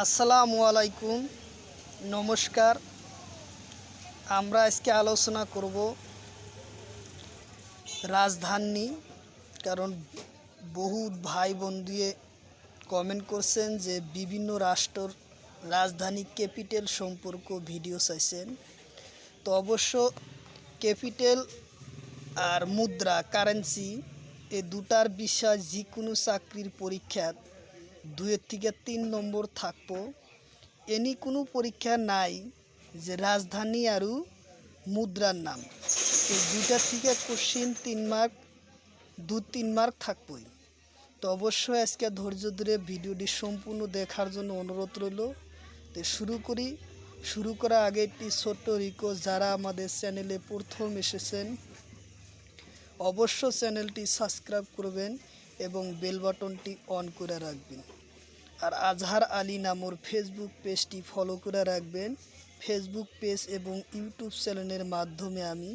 আসসালামু আলাইকুম, নমস্কার। আমরা আজকে আলোচনা করব রাজধানী। কারণ বহু ভাই বন্ধুয়ে কমেন্ট করছেন যে বিভিন্ন রাষ্ট্রের রাজধানী ক্যাপিটাল সম্পর্ক ভিডিও চাইছেন। তো অবশ্য ক্যাপিটাল আর মুদ্রা কারেন্সি এই দুটার বিষয় যে কোনো চাকরির পরীক্ষাত 2 থেকে 3 নম্বর থাকবো। এনি কোনো পরীক্ষা নাই যে রাজধানী আর মুদ্রার নাম এই দুইটা থেকে কোশ্চিন 3 মার্ক 2-3 মার্ক থাকবই। তো অবশ্যই আজকে ধৈর্য ধরে ভিডিওটি সম্পূর্ণ দেখার জন্য অনুরোধ রইল। তো শুরু করার আগে একটি ছোট্ট রিকোয়েস্ট, যারা আমাদের চ্যানেলে প্রথম এসেছেন অবশ্য চ্যানেলটি সাবস্ক্রাইব করবেন এবং বেল বাটনটি অন করে রাখবেন। আর আজহার আলী নামর ফেসবুক পেজটি ফলো করে রাখবেন। ফেসবুক পেজ এবং ইউটিউব চ্যানেলের মাধ্যমে আমি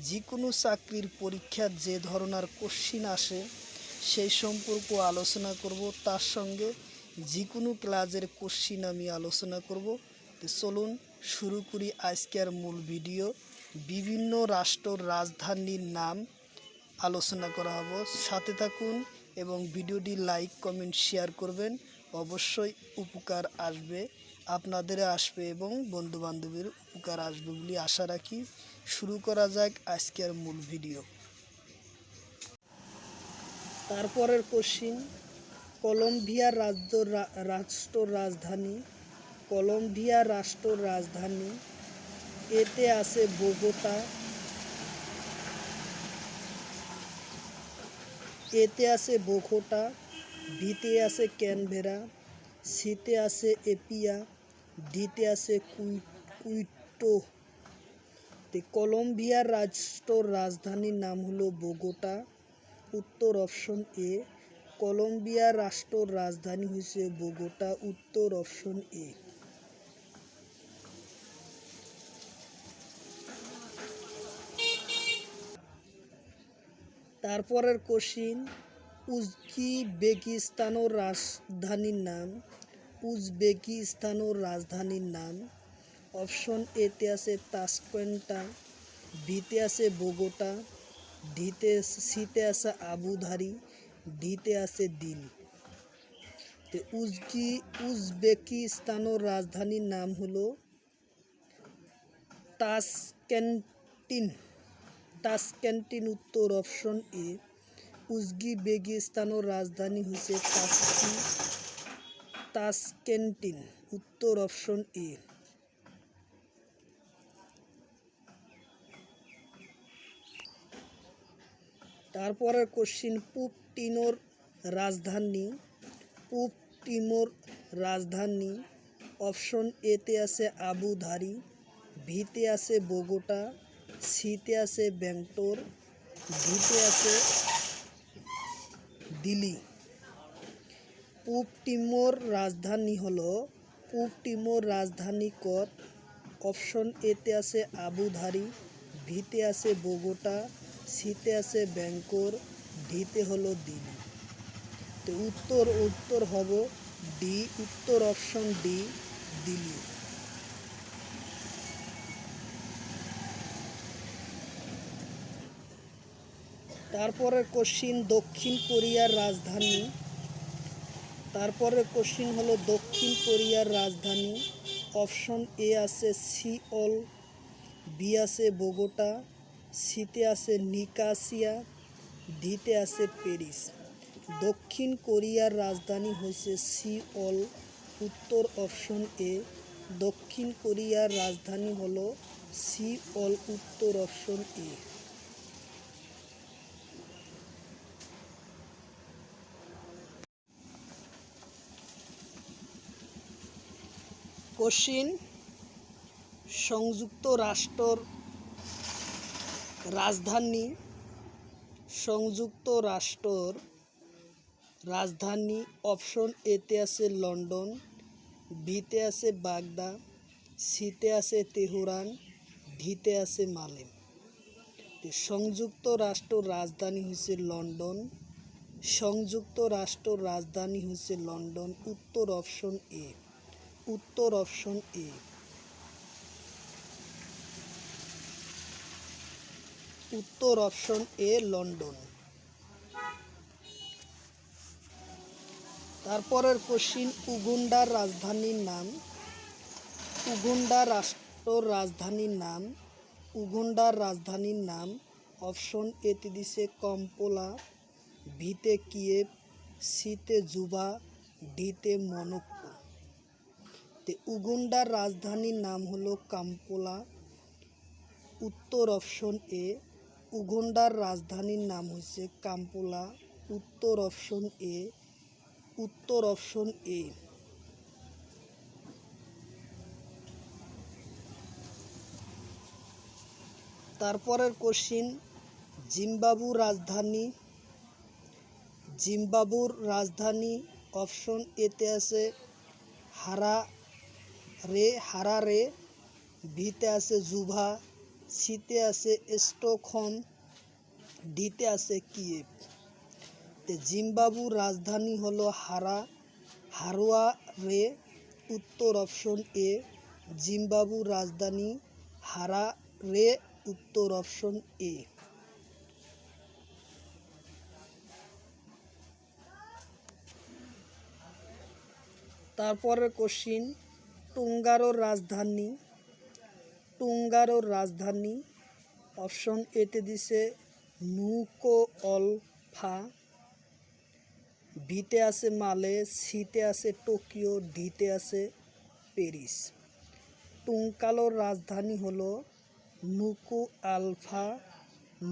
যে কোনো চাকরির পরীক্ষার যে ধরনের কোশ্চিন আসে সেই সম্পর্ক আলোচনা করব, তার সঙ্গে যে কোনো ক্লাসের কোশ্চিন আমি আলোচনা করব। তো চলুন শুরু করি আজকের মূল ভিডিও। বিভিন্ন রাষ্ট্রের রাজধানীর নাম আলোচনা করা হবে, সাথে থাকুন এবং ভিডিওটি লাইক কমেন্ট শেয়ার করবেন। অবশ্যই উপকার আসবে, আপনাদের আসবে এবং বন্ধুবান্ধবের উপকার আসবে বলে আশা রাখি। শুরু করা যাক আজকের মূল ভিডিও। তারপরের কোশ্চিন, কলম্বিয়ার রাষ্ট্র রাজধানী। কলম্বিয়ার রাষ্ট্র রাজধানী এতে আছে বোগোটা, এতে আছে বোগোটা, বিতে আছে ক্যানবেরা, সিতে আছে এপিয়া, ডিতে আছে কুইটো। কলম্বিয়ার রাষ্ট্র রাজধানীর নাম হলো বোগোটা। উত্তর অপশন এ। কলম্বিয়ার রাষ্ট্র রাজধানী হচ্ছে বোগোটা, উত্তর অপশন এ। তারপরের কোশ্চিন, উজবেকিস্তানের রাজধানীর নাম। উজবেকিস্তানের রাজধানীর নাম অপশন এতে আছে তাশকেন্ট, বিতে আছে বোগোটা, সিতে আছে আবুধাবি, ডিতে আছে দিল্লি। তো উজবেকিস্তানের রাজধানীর নাম হলো তাশকেন্ট, উত্তর অপশন এ। উজবেকিস্তানের রাজধানী হচ্ছে তাশকেন্ট, উত্তর অপশন এ। তারপরের কোশ্চিন, পূব তিমোর রাজধানী। পূব তিমোর রাজধানী অপশন এতে আছে আবুধাবি, বিতে আছে বোগোটা, সিতে আছে ব্যাংকক, ডিতে আছে দিল্লি। পূব তিমোর রাজধানী হলো পূব তিমোর রাজধানী কত? অপশন এতে আছে আবুধাবি, বিতে আছে বোগোটা, সিতে আছে ব্যাংকক, ডিতে হলো দিল্লি। তো উত্তর হবে ডি, উত্তর অপশন ডি, দিল্লি। তারপরের কোশ্চিন, দক্ষিণ কোরিয়ার রাজধানী। তারপরের কোশ্চিন হলো দক্ষিণ কোরিয়ার রাজধানী। অপশন এ আছে সিওল, বি আছে বোগোটা, সিতে আছে নিকাসিয়া, ডিতে আছে প্যারিস। দক্ষিণ কোরিয়ার রাজধানী হচ্ছে সিওল, উত্তর অপশন এ। দক্ষিণ কোরিয়ার রাজধানী হলো সিওল, উত্তর অপশন এ। কোশ্চিন, সংযুক্ত রাষ্ট্রের রাজধানী। সংযুক্ত রাষ্ট্রের রাজধানী অপশন এতে আছে লন্ডন, বিতে আছে বাগদাদ, সিতে আছে তেহরান, ডিতে আছে মালে। সংযুক্ত রাষ্ট্রের রাজধানী হচ্ছে লন্ডন। সংযুক্ত রাষ্ট্রের রাজধানী হচ্ছে লন্ডন, উত্তর অপশন এ। উত্তর অপশন এ। উত্তর অপশন এ লন্ডন। তারপরের কোশ্চিন উগান্ডার রাজধানীর নাম। উগান্ডা রাষ্ট্র রাজধানীর নাম। উগান্ডার রাজধানীর নাম অপশন এতে দিছে কম্পোলা, ভিতে কিয়েভ, সিতে জুবা, ডিতে মনক্কো। উগান্ডার রাজধানীর নাম হলো কাম্পোলা। উত্তর অপশন এ। উগান্ডার রাজধানীর নাম হচ্ছে কাম্পোলা। উত্তর অপশন এ। উত্তর অপশন এ। তারপরের কোশ্চিন জিম্বাবুর রাজধানী। জিম্বাবুর রাজধানী অপশন এতে আছে হারারে, ভিতে আছে জুভা, সিতে আছে স্টকহোম, ডিতে আছে কিয়েভ। জিম্বাবুর রাজধানী হলো হারারে। উত্তর অপশন এ। জিম্বাবুর রাজধানী হারারে। উত্তর অপশন এ। তারপরের কোশ্চিন টুঙ্গারোর রাজধানী। টুঙ্গারোর রাজধানী অপশন এতে দিছে নুকুঅলফা, ভিতে আছে মালে, সিতে আছে টোকিও, ডিতে আছে প্যারিস। টুঙ্কালোর রাজধানী হলো নুকুআলফা।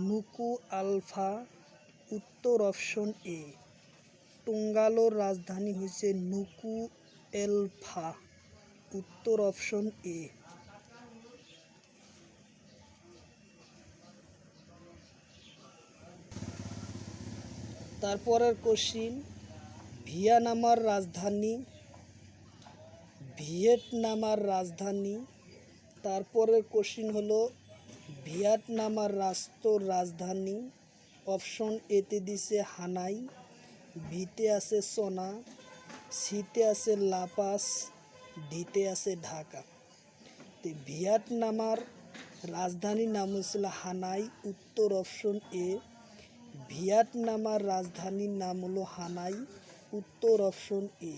নুকুআলফা। উত্তর অপশন এ। টুঙ্গালোর রাজধানী হয়েছে নুকুএলফা। উত্তর অপশন এ। তারপরের কোশ্চিন ভিয়েতনামের রাজধানী। ভিয়েতনামের রাজধানী। তারপরের কোশ্চিন হলো ভিয়েতনামের রাষ্ট্র রাজধানী অপশন এতে দিছে হানাই, ভিতে আছে সোনা, সিতে আছে লাপাস, ডিতে আছে ঢাকা। ভিয়েতনামের রাজধানীর নাম হচ্ছিল হানাই। উত্তর অপশন এ। ভিয়েতনামের রাজধানীর নাম হলো হানাই। উত্তর অপশন এ।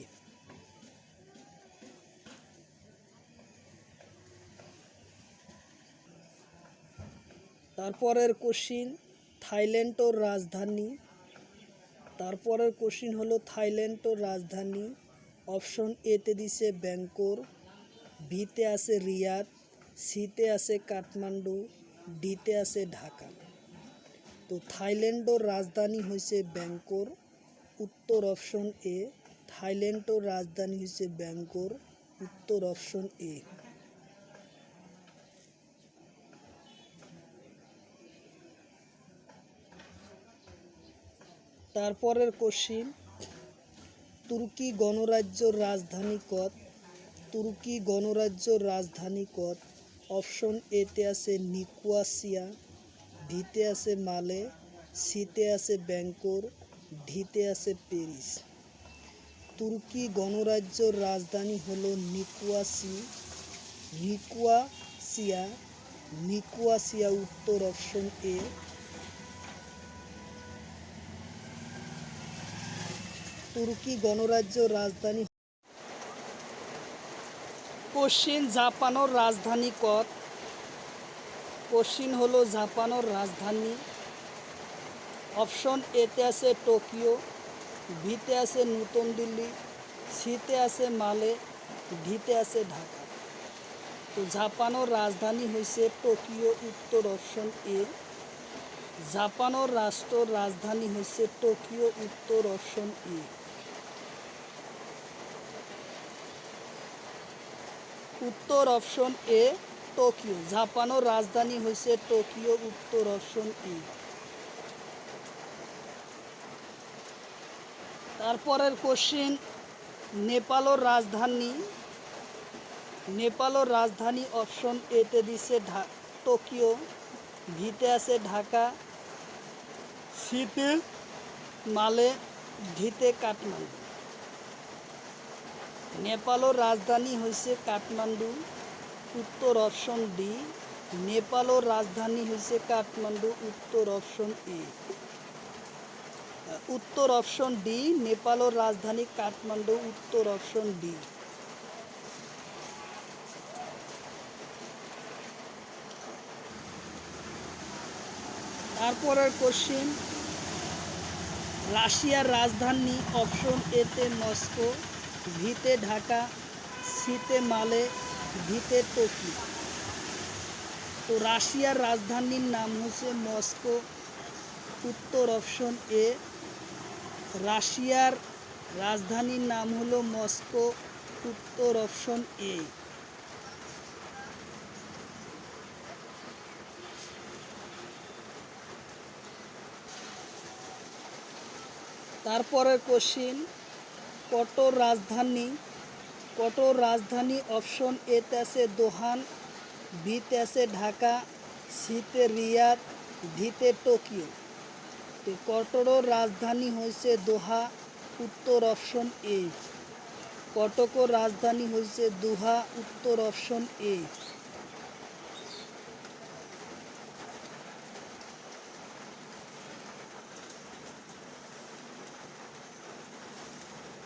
তারপরের কোশ্চিন থাইল্যান্ডের রাজধানী। তারপরের কোশ্চিন হলো থাইল্যান্ডের রাজধানী অপশন এতে দিছে ব্যাংকক, ভিতে আছে রিয়াদ, সিতে আছে কাঠমান্ডু, ডিতে আছে ঢাকা। তো থাইল্যান্ডের রাজধানী হয়েছে ব্যাংকক। উত্তর অপশন এ। থাইল্যান্ডের রাজধানী হয়েছে ব্যাংকক। উত্তর অপশন এ। তারপরের কোশ্চিন তুর্কি গণরাজ্যের রাজধানী কত। তুর্কি গণরাজ্যের রাজধানী কত। অপশন এতে আছে নিকোসিয়া, ভিতে আছে মালে, সিতে আছে ব্যাংকক, ডিতে আছে প্যারিস। তুর্কি গণরাজ্যের রাজধানী হলো নিকোসিয়া। নিকোসিয়া। উত্তর অপশন এ। তুর্কি গণরাজ্যের রাজধানী। কোশ্চিন জাপানের রাজধানী কত। কোশ্চিন হলো জাপানের রাজধানী অপশন এতে আছে টোকিও, ভিতে আছে নতুন দিল্লি, সিতে আছে মালে, ডিতে আছে ঢাকা। তো জাপানের রাজধানী হয়েছে টোকিও। উত্তর অপশন এ। জাপানের রাষ্ট্র রাজধানী হয়েছে টোকিও। উত্তর অপশন এ। উত্তর অপশন এ টোকিও। জাপানের রাজধানী হয়েছে টোকিও। উত্তর অপশন এ। তারপরের কোশ্চিন নেপালের রাজধানী। নেপালের রাজধানী অপশন এতে দিছে টোকিও, ভিতে আছে ঢাকা, সিতে মালে, ডিতে কাঠমান্ডু। নেপালের রাজধানী হইছে কাঠমান্ডু। উত্তর অপশন ডি। নেপালের রাজধানী হইছে কাঠমান্ডু। উত্তর অপশন এ। উত্তর অপশন ডি। নেপালের রাজধানী কাঠমান্ডু। উত্তর অপশন ডি। তারপরের কোশ্চিন, রাশিয়ার রাজধানী অপশন এ তে মস্কো, ভিতে ঢাকা, সিতে মালে, ভিতে টোকিও। তো রাশিয়ার রাজধানীর নাম হচ্ছে মস্কো। উত্তর অপশন এ। রাশিয়ার রাজধানীর নাম হলো মস্কো। উত্তর অপশন এ। তারপরের কোশ্চিন, কটোর রাজধানী অপশন এ তে আছে দোহান, বিতে আছে ঢাকা, সিতে রিয়াদ, ডিতে টোকিও। তো কটোর রাজধানী হয়েছে দোহা। উত্তর অপশন এ। কটকর রাজধানী হয়েছে দোহা। উত্তর অপশন এ।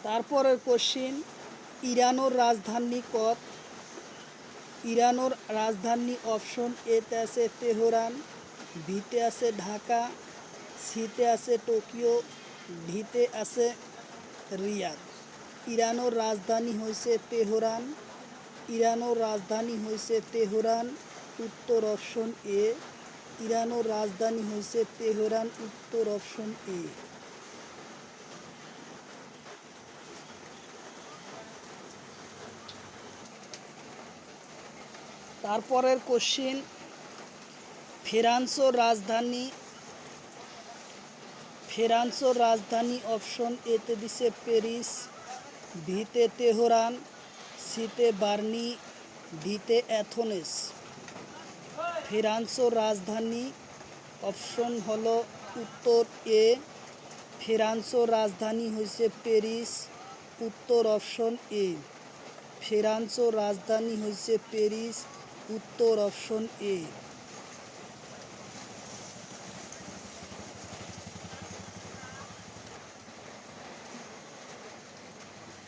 তারপরের কোশ্চিন, ইরানের রাজধানী কত? ইরানের রাজধানী অপশন এ তে আছে তেহরান, বিতে আছে ঢাকা, সিতে আছে টোকিও, ডিতে আছে রিয়াদ। ইরানের রাজধানী হয়েছে তেহরান। ইরানের রাজধানী হয়েছে তেহরান। উত্তর অপশন এ। ইরানের রাজধানী হয়েছে তেহরান। উত্তর অপশন এ। তারপরের কোশ্চিন, ফ্রান্সের রাজধানী অপশন এ তে দিছে প্যারিস, বিতে তেহরান, সিতে বার্নি, ডিতে অ্যাথেন্স। ফ্রান্সের রাজধানী অপশন হলো উত্তর এ। ফ্রান্সের রাজধানী হয়েছে প্যারিস। উত্তর অপশন এ। ফ্রান্সের রাজধানী হয়েছে প্যারিস। উত্তর অপশন এ।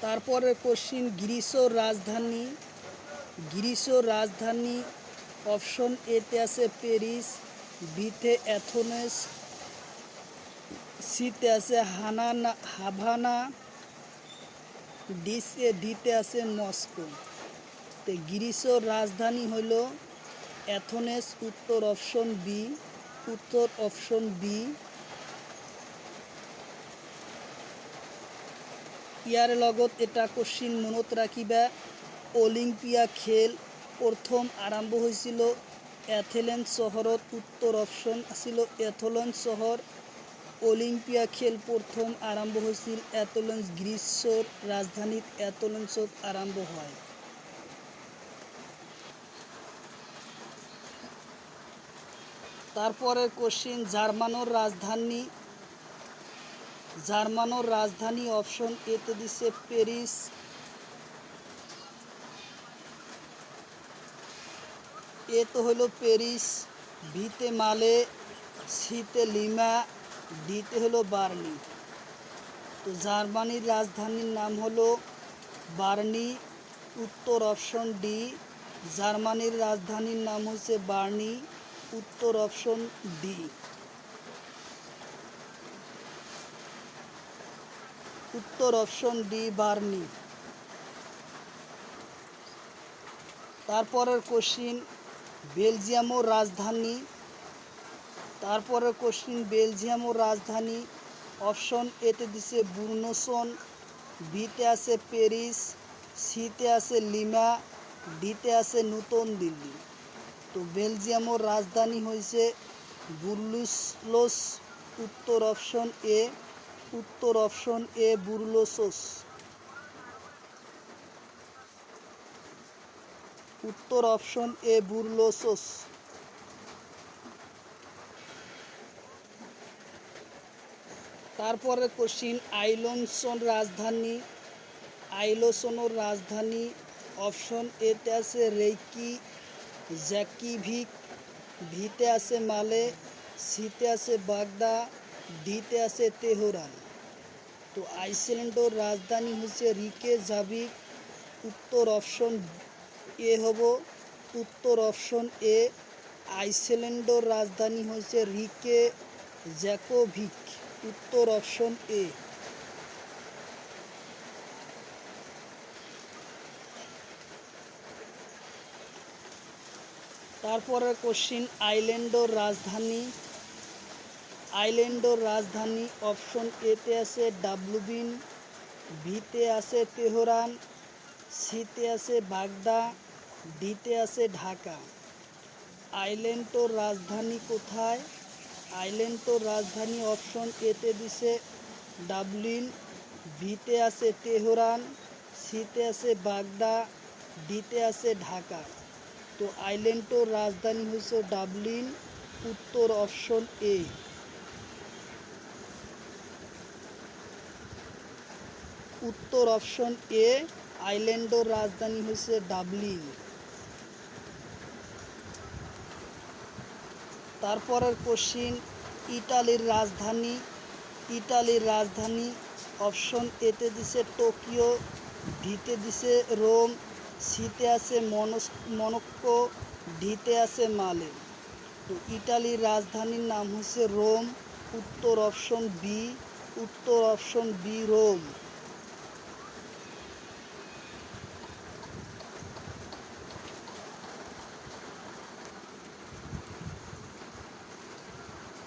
তারপরে কোশ্চিন, গ্রিসের রাজধানী অপশন এ তে আছে প্যারিস, বিতে অ্যাথেন্স, সিতে আছে হাভানা, ডিতে আছে মস্কো। তো গ্রিসের রাজধানী হইল অ্যাথেন্স। উত্তর অপশন বি। উত্তর অপশন বি। ইয়ার লগত এটা কোশ্চিন মনত রাখিবা, অলিম্পিয়া খেল প্রথম আরম্ভ হয়েছিল এথেন্স শহরত। উত্তর অপশন ছিল এথেন্স শহর। অলিম্পিয়া খেল প্রথম আরম্ভ হয়েছিল এথেন্স। গ্রিসের রাজধানী এথেন্সত আরম্ভ হয়। তারপরে কোশ্চিন, জার্মানের রাজধানী অপশন এ তে দিছে প্যারিস, এ তো হলো প্যারিস, বিতে মালে, সিতে লিমা, ডিতে হলো বার্নি। তো জার্মানির রাজধানীর নাম হলো বার্নি। উত্তর অপশন ডি। জার্মানির রাজধানীর নাম হচ্ছে বার্নি। উত্তর অপশন ডি। উত্তর অপশন ডি, বার্নি। তারপরের কোশ্চিন, বেলজিয়ামের রাজধানী অপশন এ তে দিছে বুর্নসন, বিতে আছে প্যারিস, সিতে আছে লিমা, ডিতে আছে নতুন দিল্লি। তো বেলজিয়ামের রাজধানী হয়েছে বুরলুসলস। উত্তর অপশন এ। উত্তর অপশন এ, বুরলুসলস। উত্তর অপশন এ, বুরলুসলস। তারপরে কোশ্চিন, আইলোসোনোর রাজধানী? অপশন এতে আছে রেইকি জ্যাকিভিক, ভিতে আছে মালে, সিতে আছে বাগদা, ডিতে আছে তেহরান। তো আইসল্যান্ডের রাজধানী হচ্ছে রিকেজাভিক। উত্তর অপশন এ হব উত্তর অপশন এ। আইসল্যান্ডের রাজধানী হচ্ছে রিকেজাভিক। উত্তর অপশন এ। তারপরে কোশ্চিন, আইল্যান্ডের রাজধানী? আইল্যান্ডের রাজধানী অপশন এতে আছে ডাবলুবিন, ভিতে আছে তেহরান, সিতে আছে বাগদা, ডিতে আছে ঢাকা। আইল্যান্ডের রাজধানী কোথায়? আইল্যান্ডের রাজধানী অপশন এতে দিছে ডাবলিন, ভিতে আছে তেহরান, সিতে আছে বাগদা, ডিতে আছে ঢাকা। তো আইল্যান্ডের রাজধানী হচ্ছে ডাবলিন। উত্তর অপশন এ। উত্তর অপশন এ, আইল্যান্ডের রাজধানী হচ্ছে ডাবলিন। তারপরের কোশ্চিন, ইটালির রাজধানী? ইটালির রাজধানী অপশন এতে দিছে টোকিও, ভিতে দিছে রোম, সিতে আছে মনক্কো, ডিতে আছে মালে। তো ইটালির রাজধানীর নাম হচ্ছে রোম। উত্তর অপশন বি। উত্তর অপশন বি, রোম।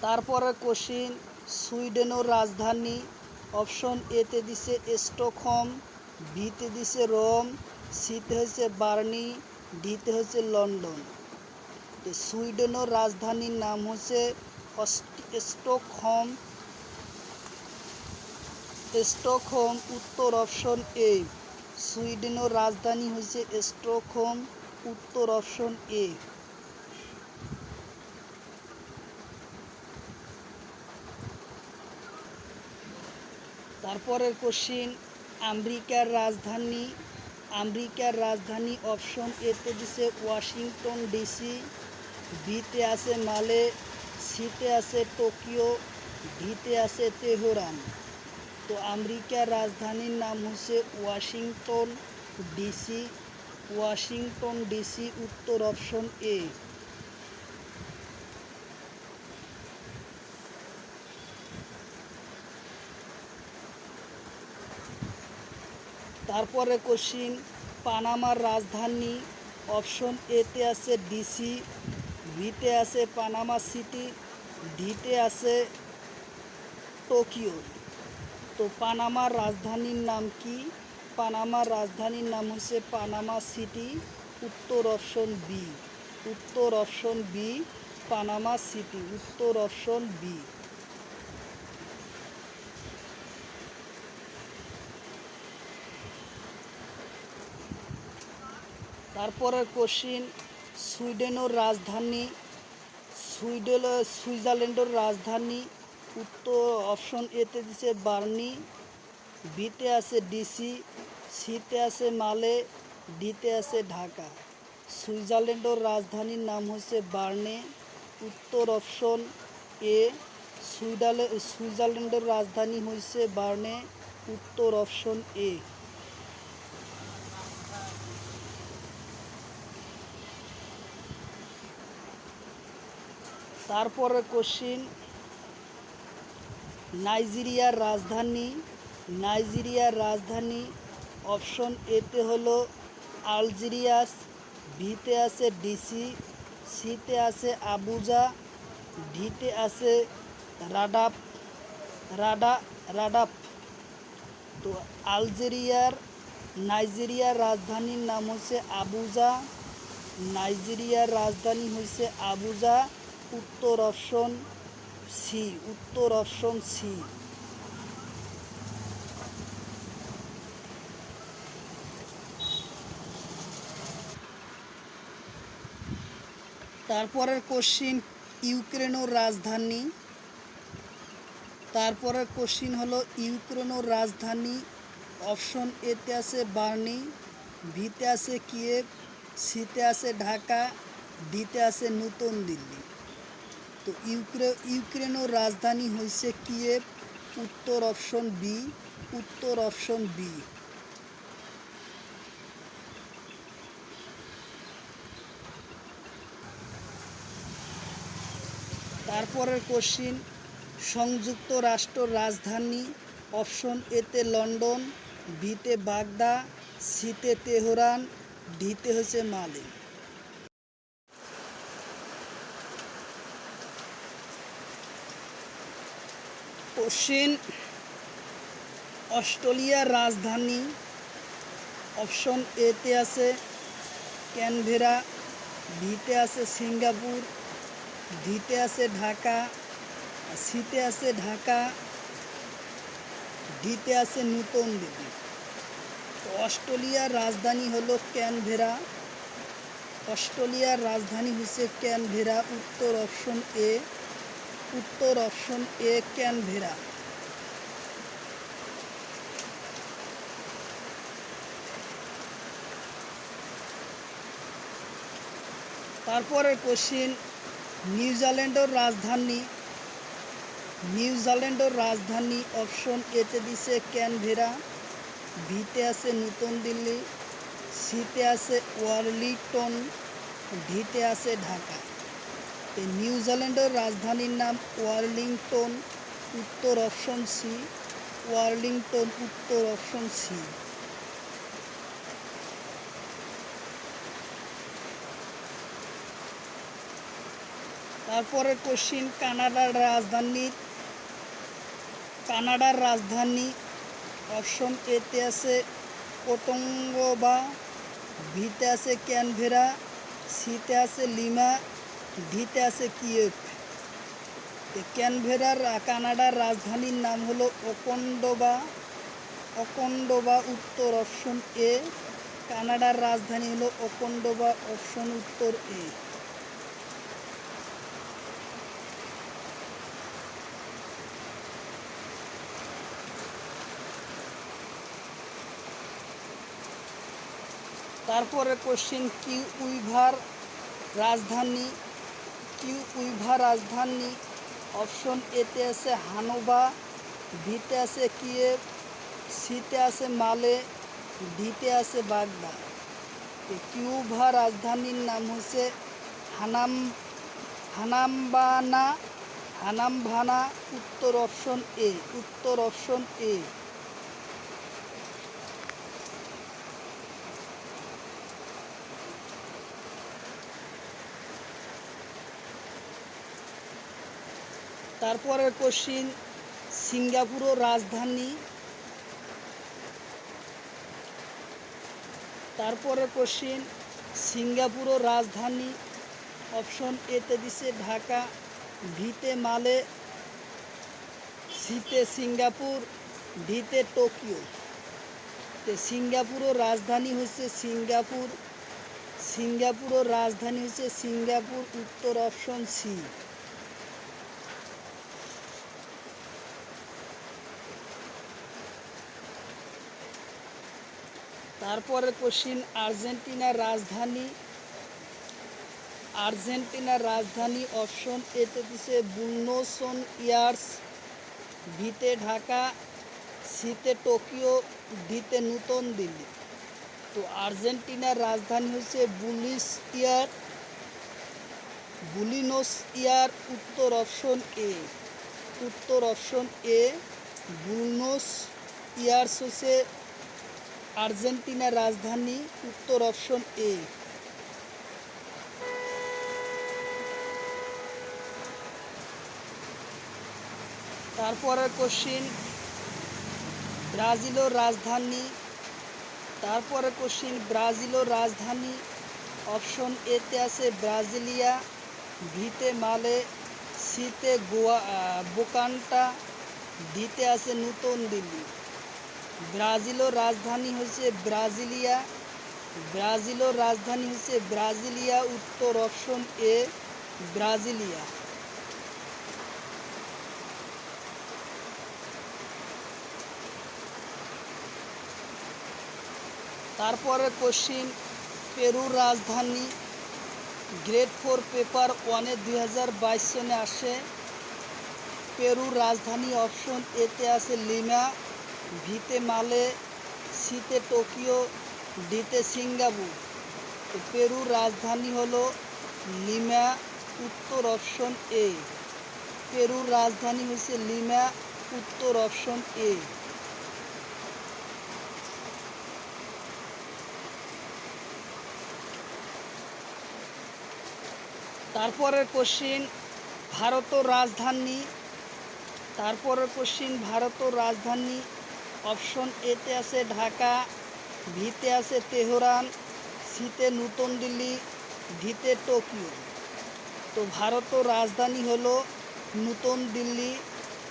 তারপরে কোশ্চিন, সুইডেনের রাজধানী? অপশন এতে দিছে স্টকহোম, বিতে দিছে রোম, সিতে হচ্ছে বার্নি, ডিতে হচ্ছে লন্ডন। তো সুইডেনের রাজধানীর নাম হচ্ছে স্টকহোম। স্টকহোম। উত্তর অপশন এ। সুইডেনের রাজধানী হচ্ছে স্টকহোম। উত্তর অপশন এ। তারপরের কোশ্চিন, আমেরিকার রাজধানী? আমেরিকার রাজধানী অপশন এতে দিছে ওয়াশিংটন ডিসি, বিতে আছে মালে, সিতে আছে টোকিও, ডিতে আছে তেহরান। তো আমেরিকার রাজধানীর নাম হচ্ছে ওয়াশিংটন ডিসি। Washington DC. উত্তর অপশন এ। তারপরে কোশ্চিন, পানামার রাজধানী? অপশন এতে আছে ডিসি, বিতে আছে পানামা সিটি, ডিতে আছে টোকিও। তো পানামার রাজধানীর নাম কি? পানামার রাজধানীর নাম হচ্ছে পানামা সিটি। উত্তর অপশন বি। উত্তর অপশন বি, পানামা সিটি। উত্তর অপশন বি। তারপরের কোশ্চিন, সুইডেনের রাজধানী? সুইজারল্যান্ডের রাজধানী? উত্তর অপশন এতে দিছে বার্নি, বিতে আছে ডিসি, সিতে আছে মালে, ডিতে আছে ঢাকা। সুইজারল্যান্ডের রাজধানীর নাম হচ্ছে বার্নে। উত্তর অপশন এ। সুইজারল্যান্ডের রাজধানী হচ্ছে বার্নে। উত্তর অপশন এ। তারপরে কোশ্চিন, নাইজেরিয়ার রাজধানী? নাইজেরিয়ার রাজধানী অপশন এতে হলো আলজেরিয়াস, ভিতে আছে ডিসি, সিতে আছে আবুজা, ডিতে আছে রাডাপ। তো নাইজেরিয়ার রাজধানীর নাম হচ্ছে আবুজা। নাইজেরিয়ার রাজধানী হচ্ছে আবুজা। উত্তর অপশন সি। উত্তর অপশন সি। তারপরের কোশ্চিন, ইউক্রেনের রাজধানী? তারপরের কোশ্চিন হলো ইউক্রেনের রাজধানী? অপশন এতে আছে বার্নি, বিতে আছে কিয়েভ, সিতে আছে ঢাকা, ডিতে আছে নতুন দিল্লি। তো ইউক্রেনের রাজধানী হয়েছে কিয়েভ। উত্তর অপশন বি। উত্তর অপশন বি। তারপরের কোশ্চিন, সংযুক্ত রাষ্ট্র রাজধানী। অপশন এতে লন্ডন, বিতে বাগদা, সিতে তেহরান, ডিতে হচ্ছে মালে। কোশ্চিন, অস্ট্রেলিয়ার রাজধানী। অপশন এতে আছে ক্যানবেরা, বিতে আছে সিঙ্গাপুর, ডিতে আছে ঢাকা, সিতে আছে ঢাকা, ডিতে আছে নতুন দিল্লি। তো অস্ট্রেলিয়ার রাজধানী হলো ক্যানবেরা। অস্ট্রেলিয়ার রাজধানী হচ্ছে ক্যানবেরা। উত্তর অপশন এ। উত্তর অপশন এ ক্যানবেরা। তারপরের কোশ্চিন, নিউজিল্যান্ডের রাজধানী। নিউজিল্যান্ডের রাজধানী অপশন এতে দিছে ক্যানবেরা, বিতে আছে নতুন দিল্লি, সিতে আছে ওয়ার্লিংটন, ডিতে আছে ঢাকা। এই নিউজিল্যান্ডের রাজধানীর নাম ওয়ার্লিংটন। উত্তর অপশন সি। ওয়ার্লিংটন উত্তর অপশন সি। তারপরে কোশ্চিন, কানাডার রাজধানী। কানাডার রাজধানী অপশন এতে আছে ওটাঙ্গা, বিতে আছে ক্যানবেরা, সিতে আছে লিমা, ডিতে আছে কিয়েভ। ক্যানবেরার কানাডার রাজধানীর নাম হলো ওকন্ডোবা। ওকন্ডোবা উত্তর অপশন এ। কানাডার রাজধানী হলো ওকন্ডোবা। অপশন উত্তর এ। তারপরে কোশ্চিন, কিউইভার রাজধানী। কিউইভার রাজধানী অপশন এতে আছে হানোভা, বিতে আছে কিয়েভ, সিতে আছে মালে, ডিতে আছে বাগদা। কিউইভার রাজধানীর নাম হচ্ছে হানাম্বানা। উত্তর অপশন এ। উত্তর অপশন এ। তারপরের কোশ্চিন, সিঙ্গাপুরের রাজধানী। তারপরের কোশ্চিন, সিঙ্গাপুরের রাজধানী অপশন এতে দিছে ঢাকা, বিতে মালে, সিতে সিঙ্গাপুর, ডিতে টোকিও। সিঙ্গাপুরের রাজধানী হচ্ছে সিঙ্গাপুর। সিঙ্গাপুরের রাজধানী হচ্ছে সিঙ্গাপুর। উত্তর অপশন সি। তারপরে কোশ্চিন, আর্জেন্টিনার রাজধানী। আর্জেন্টিনার রাজধানী অপশন এতে দিছে বুনোস এয়ার্স, বিতে ঢাকা, সিতে টোকিও, ডিতে নতুন দিল্লি। তো আর্জেন্টিনার রাজধানী হচ্ছে বুলিনোস এয়ার। উত্তর অপশন এ। উত্তর অপশন এ। বুনোস এয়ার্স হচ্ছে আর্জেন্টিনার রাজধানী। উত্তর অপশন এ। তারপরের কোশ্চিন, ব্রাজিলের রাজধানী। তারপরে কোশ্চিন, ব্রাজিলের রাজধানী অপশন এতে আছে ব্রাজিলিয়া, বিতে মালে, সিতে বোকান্টা, ডিতে আছে নতুন দিল্লি। ব্রাজিলের রাজধানী হচ্ছে ব্রাজিলিয়া। ব্রাজিলের রাজধানী হচ্ছে ব্রাজিলিয়া। উত্তর অপশন এ ব্রাজিলিয়া। তারপরে কোশ্চিন, পেরুর রাজধানী। গ্রেড 4 পেপার 1-এ 2022 সনে আসে। পেরুর রাজধানী অপশন এতে আছে লিমা, ভিতে মালে, সিতে টোকিও, ডিতে সিঙ্গাপুর। তো পেরুর রাজধানী হলো লিমা, উত্তর অপশন এ। পেরুর রাজধানী হচ্ছে লিমা, উত্তর অপশন এ। তারপরের কোশ্চিন, ভারতের রাজধানী। তারপরের কোশ্চিন, ভারতের রাজধানী অপশন এতে আছে ঢাকা, ভিতে আছে তেহরান, সিতে নতুন দিল্লি, ডিতে টোকিও। তো ভারতের রাজধানী হলো নতুন দিল্লি,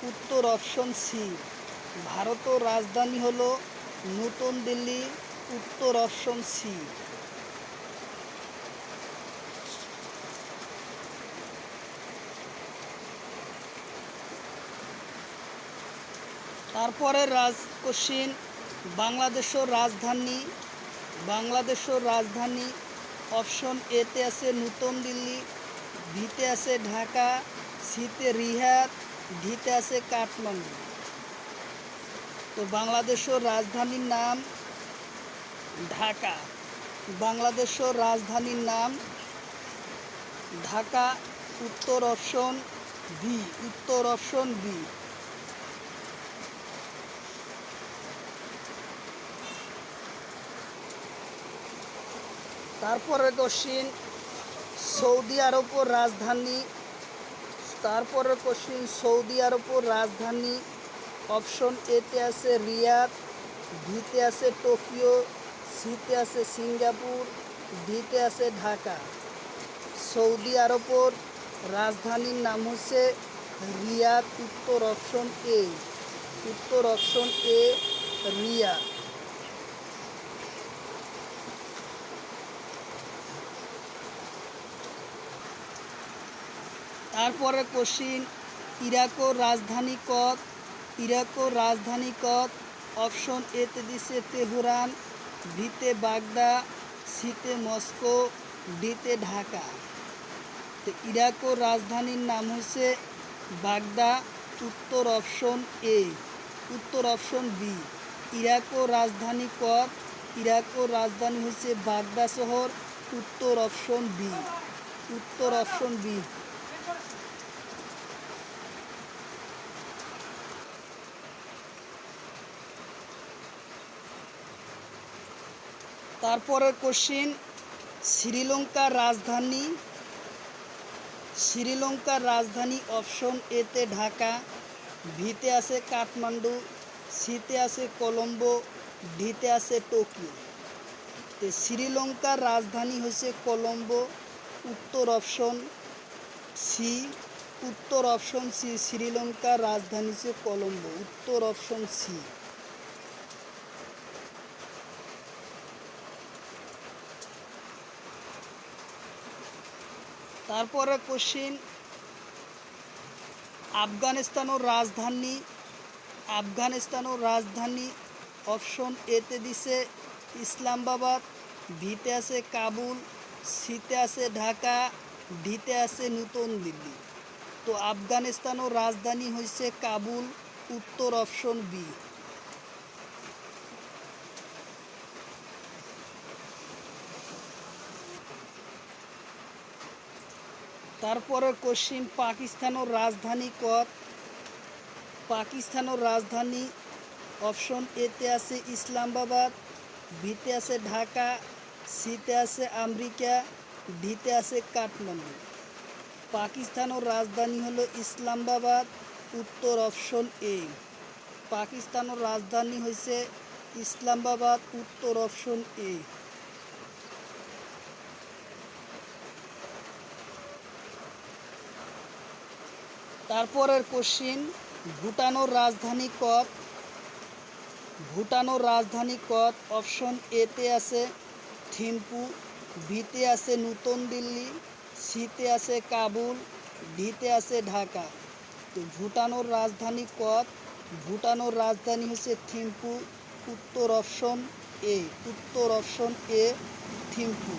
উত্তর অপশন সি। ভারতের রাজধানী হলো নতুন দিল্লি, উত্তর অপশন সি। তারপরে কোশ্চিন, বাংলাদেশের রাজধানী। বাংলাদেশের রাজধানী অপশন এতে আছে নতুন দিল্লি, ভিতে আছে ঢাকা, সিতে রিয়াদ, ডিতে আছে কাঠমান্ডু। তো বাংলাদেশের রাজধানীর নাম ঢাকা। বাংলাদেশের রাজধানীর নাম ঢাকা, উত্তর অপশন বি। উত্তর অপশন বি। তারপরে কোশ্চিন, সৌদি আরবের রাজধানী। তারপরে কোশ্চিন, সৌদি আরবের রাজধানী অপশন এতে আছে রিয়াদ, ভিতে আছে টোকিও, সিতে আছে সিঙ্গাপুর, ডিতে আছে ঢাকা। সৌদি আরবের রাজধানীর নাম হচ্ছে রিয়াদ, উত্তর অপশন এ। উত্তর অপশন এ, রিয়াদ। তারপরে কোশ্চিন, ইরাকের রাজধানী কত? ইরাকের রাজধানী কত? অপশন এতে দিছে তেহরান, ভিতে বাগদা, সিতে মস্কো, ডিতে ঢাকা। তো ইরাকের রাজধানীর নাম হচ্ছে বাগদা, উত্তর অপশন এ। উত্তর অপশন বি। ইরাকের রাজধানী কত? ইরাকের রাজধানী হচ্ছে বাগদা শহর, উত্তর অপশন বি। উত্তর অপশন বি। তারপরের কোশ্চিন, শ্রীলঙ্কার রাজধানী। শ্রীলঙ্কার রাজধানী অপশন এতে ঢাকা, ভিতে আছে কাঠমান্ডু, সিতে আছে কলম্বো, ডিতে আছে টোকিও। তো শ্রীলঙ্কার রাজধানী হচ্ছে কলম্বো, উত্তর অপশন সি। উত্তর অপশন সি। শ্রীলঙ্কার রাজধানী হচ্ছে কলম্বো, উত্তর অপশন সি। তারপরে কোশ্চিন, আফগানিস্তানের রাজধানী। আফগানিস্তানের রাজধানী অপশন এতে দিছে ইসলামাবাদ, ভিতে আছে কাবুল, সিতে আছে ঢাকা, ডিতে আছে নতুন দিল্লি। তো আফগানিস্তানের রাজধানী হচ্ছে কাবুল, উত্তর অপশন বি। তারপরে কোশ্চিন, পাকিস্তানের রাজধানী কত? পাকিস্তানের রাজধানী অপশন এতে আছে ইসলামাবাদ, ভিতে আছে ঢাকা, সিতে আছে আমেরিকা, ডিতে আছে কাঠমান্ডু। পাকিস্তানের রাজধানী হলো ইসলামাবাদ, উত্তর অপশন এ। পাকিস্তানের রাজধানী হয়েছে ইসলামাবাদ, উত্তর অপশন এ। তারপরের কোশ্চিন, ভুটানের রাজধানী কত? ভুটানের রাজধানী কত? অপশন এতে আছে থিম্পু, ভিতে আছে নতুন দিল্লি, সিতে আছে কাবুল, ডিতে আছে ঢাকা। তো ভুটানের রাজধানী কত? ভুটানের রাজধানী হচ্ছে থিম্পু, উত্তর অপশন এ, উত্তর অপশন এ থিম্পু।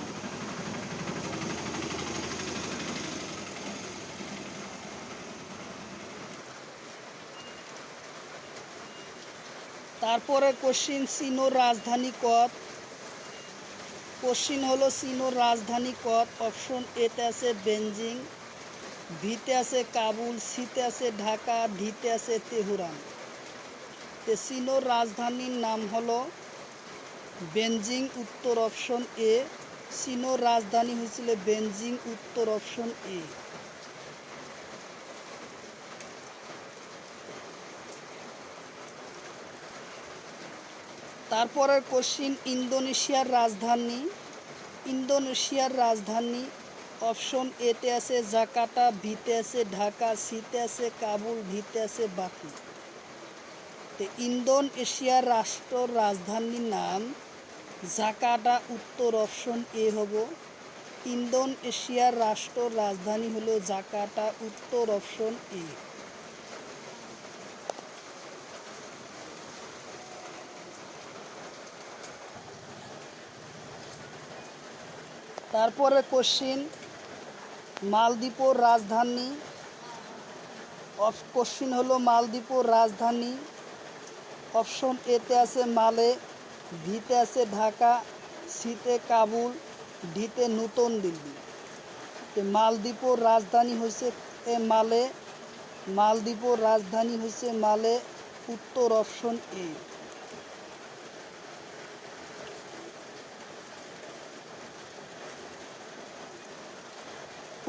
তারপরে কোশ্চিন, চীনের রাজধানী কত? কোশ্চিন হলো চীনের রাজধানী কত? অপশন এতে আছে বেজিং, ভিতে আছে কাবুল, সিতে আছে ঢাকা, ডিতে আছে তেহরান। চীনের রাজধানীর নাম হলো বেজিং, উত্তর অপশন এ। চীনের রাজধানী হয়েছিল বেজিং, উত্তর অপশন এ। তারপরের কোশ্চিন, ইন্দোনেশিয়ার রাজধানী। ইন্দোনেশিয়ার রাজধানী অপশন এতে আছে জাকার্তা, ভিতে আছে ঢাকা, সিতে আছে কাবুল, ডিতে আছে বাকু। ইন্দোনেশিয়ার রাষ্ট্র রাজধানীর নাম জাকার্তা, উত্তর অপশন এ হব। ইন্দোনেশিয়ার রাষ্ট্র রাজধানী হলো জাকার্তা, উত্তর অপশন এ। তারপরে কোশ্চিন, মালদ্বীপের রাজধানী। কোশ্চিন হলো মালদ্বীপের রাজধানী অপশন এতে আছে মালে, ভিতে আছে ঢাকা, সিতে কাবুল, ডিতে নতুন দিল্লি। মালদ্বীপের রাজধানী হয়েছে মালে। মালদ্বীপের রাজধানী হয়েছে মালে, উত্তর অপশন এ।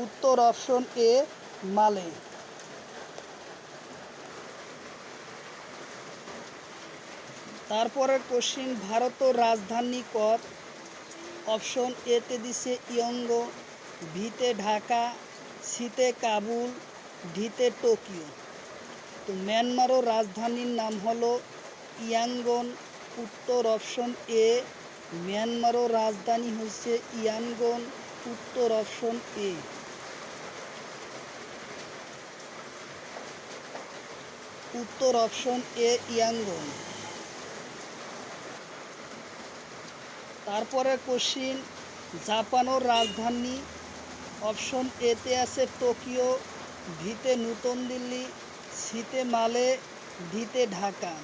উত্তর অপশন এ মালে। তারপরের কোশ্চিন, ভারতের রাজধানী কত? অপশন এতে দিছে ইয়ঙ্গ, ভিতে ঢাকা, সিতে কাবুল, ডিতে টোকিও। মিয়ানমারের রাজধানীর নাম হলো ইয়াঙ্গন, উত্তর অপশন এ। মিয়ানমারের রাজধানী হচ্ছে ইয়াঙ্গন, উত্তর অপশন এ। উত্তর অপশন এ ইয়াঙ্গন। তারপরে কোশ্চিন, জাপানের রাজধানী। অপশন এতে আছে টোকিও, ভিতে নতুন দিল্লি, সিতে মালে, ডিতে ঢাকা।